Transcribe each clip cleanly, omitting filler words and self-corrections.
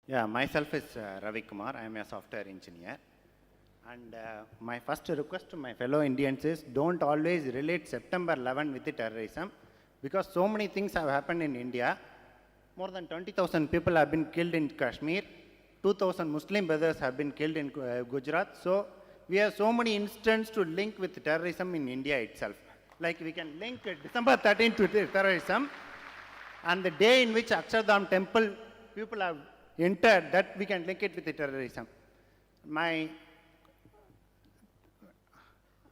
Yeah, myself is Ravi Kumar. I am a software engineer. And my first request to my fellow Indians is don't always relate September 11 with the terrorism, because so many things have happened in India. More than 20,000 people have been killed in Kashmir. 2,000 Muslim brothers have been killed in Gujarat. So we have so many instances to link with terrorism in India itself. Like we can link December 13th to terrorism, and the day in which Akshardham temple people have entered, that we can link it with the terrorism.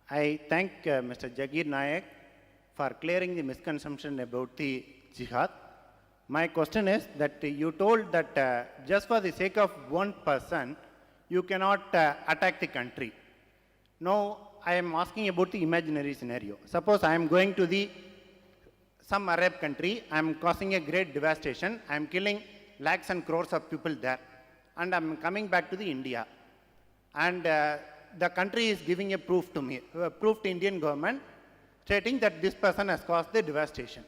I thank Mr. Jagir Nayak for clearing the misconception about the jihad. My question is that you told that just for the sake of one person, you cannot attack the country. Now, I am asking about the imaginary scenario. Suppose I am going to some Arab country, I am causing a great devastation, I am killing lakhs and crores of people there, and I am coming back to the India. And the country is giving a proof to me, proof to Indian government, stating that this person has caused the devastation.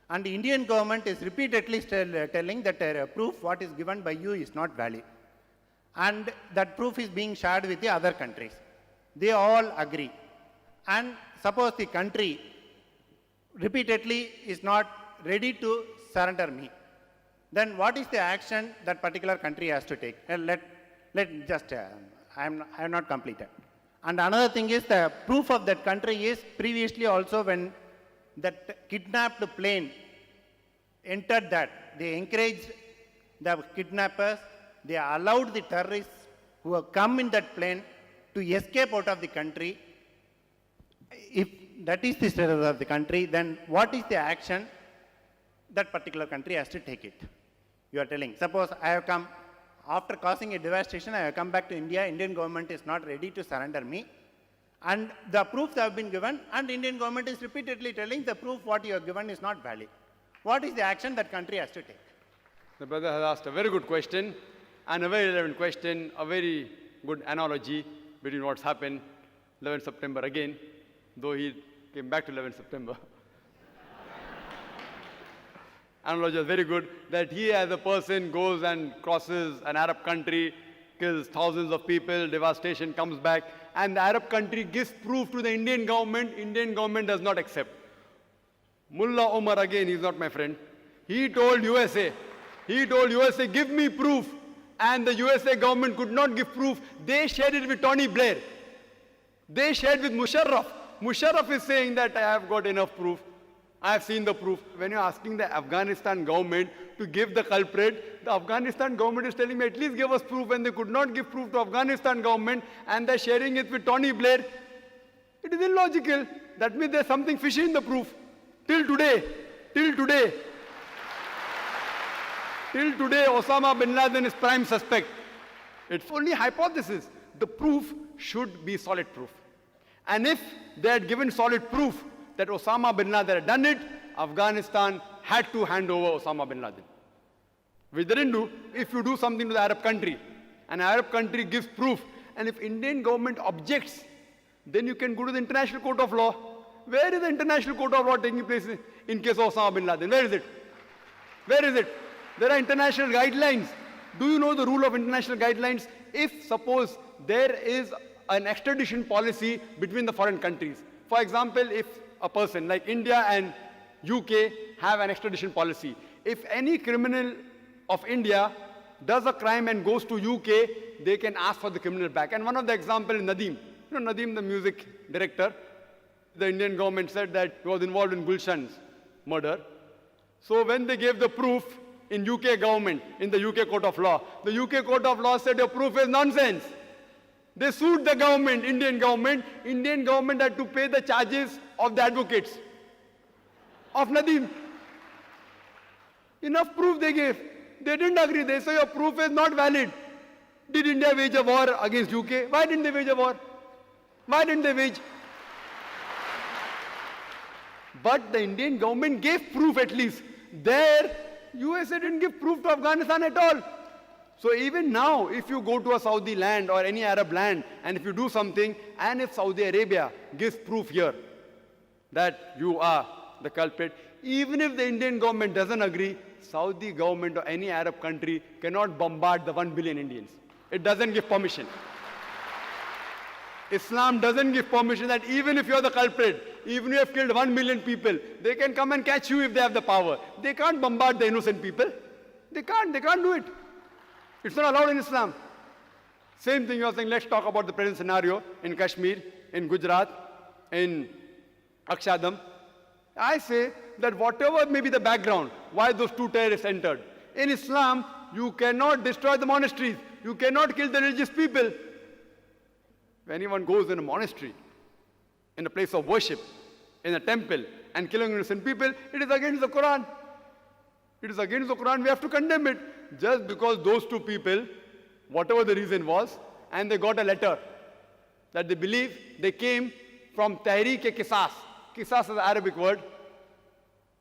And the Indian government is repeatedly telling that proof what is given by you is not valid. And that proof is being shared with the other countries. They all agree. And suppose the country repeatedly is not ready to surrender me, then what is the action that particular country has to take? I have not completed. And another thing is the proof of that country is previously also when that kidnapped plane entered that, they encouraged the kidnappers, they allowed the terrorists who have come in that plane to escape out of the country. If that is the status of the country, then what is the action that particular country has to take it? You are telling, suppose I have come, after causing a devastation, I have come back to India, Indian government is not ready to surrender me, and the proofs have been given, and Indian government is repeatedly telling the proof what you have given is not valid. What is the action that country has to take? The brother has asked a very good question, and a very relevant question, a very good analogy between what's happened 11 September again, though he came back to 11 September. Analogy is very good, that he as a person goes and crosses an Arab country, kills thousands of people, devastation comes back, and the Arab country gives proof to the Indian government does not accept. Mullah Omar, again, he's not my friend, he told USA, give me proof, and the USA government could not give proof. They shared it with Tony Blair. They shared with Musharraf. Musharraf is saying that I have got enough proof. I have seen the proof. When you're asking the Afghanistan government to give the culprit, the Afghanistan government is telling me at least give us proof, and they could not give proof to Afghanistan government, and they're sharing it with Tony Blair. It is illogical. That means there's something fishy in the proof. Till today, Osama bin Laden is prime suspect. It's only hypothesis. The proof should be solid proof. And if they had given solid proof that Osama bin Laden had done it, Afghanistan had to hand over Osama bin Laden. Which they didn't do. If you do something to the Arab country, an Arab country gives proof, and if Indian government objects, then you can go to the International Court of Law. Where is the International Court of Law taking place in case of Osama bin Laden? Where is it? Where is it? There are international guidelines. Do you know the rule of international guidelines? If suppose there is an extradition policy between the foreign countries. For example, if a person like India and UK have an extradition policy, if any criminal of India does a crime and goes to UK, they can ask for the criminal back. And one of the examples is Nadeem. You know Nadeem, the music director. The Indian government said that he was involved in Gulshan's murder. So when they gave the proof in UK government, in the UK Court of Law, the UK Court of Law said your proof is nonsense. They sued the government, Indian government. Indian government had to pay the charges of the advocates of Nadeem. Enough proof they gave. They didn't agree. They say your proof is not valid. Did India wage a war against UK? Why didn't they wage a war? Why didn't they wage? But the Indian government gave proof at least. There, USA didn't give proof to Afghanistan at all. So even now, if you go to a Saudi land or any Arab land, and if you do something, and if Saudi Arabia gives proof here that you are the culprit, even if the Indian government doesn't agree, Saudi government or any Arab country cannot bombard the 1 billion Indians. It doesn't give permission. Islam doesn't give permission that even if you're the culprit, even if you have killed 1 million people, they can come and catch you if they have the power. They can't bombard the innocent people. They can't do it. It's not allowed in Islam. Same thing you're saying, let's talk about the present scenario in Kashmir, in Gujarat, in Akshadam. I say that whatever may be the background, why those two terrorists entered, in Islam, you cannot destroy the monasteries. You cannot kill the religious people. If anyone goes in a monastery, in a place of worship, in a temple, and killing innocent people, it is against the Quran. It is against the Quran. We have to condemn it. Just because those two people, whatever the reason was, and they got a letter that they believe they came from Tehreek-e-Qisas. Qisas is an Arabic word,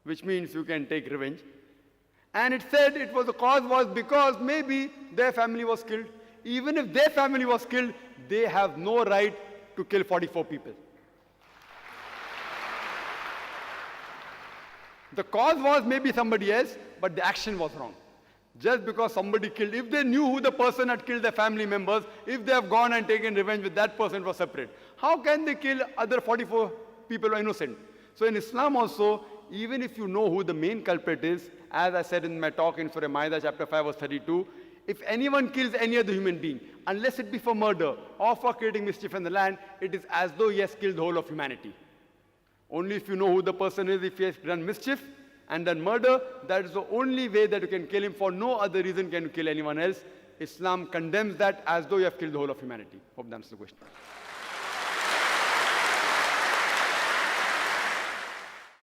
which means you can take revenge. And it said it was the cause was because maybe their family was killed. Even if their family was killed, they have no right to kill 44 people. The cause was maybe somebody else, but the action was wrong. Just because somebody killed, if they knew who the person had killed their family members, if they have gone and taken revenge with that person, it was separate. How can they kill other 44 people who are innocent? So in Islam also, even if you know who the main culprit is, as I said in my talk in Surah Ma'idah chapter 5 verse 32, if anyone kills any other human being, unless it be for murder or for creating mischief in the land, it is as though he has killed the whole of humanity. Only if you know who the person is, if he has done mischief and done murder, that is the only way that you can kill him. For no other reason can you kill anyone else. Islam condemns that as though you have killed the whole of humanity. Hope that answers the question.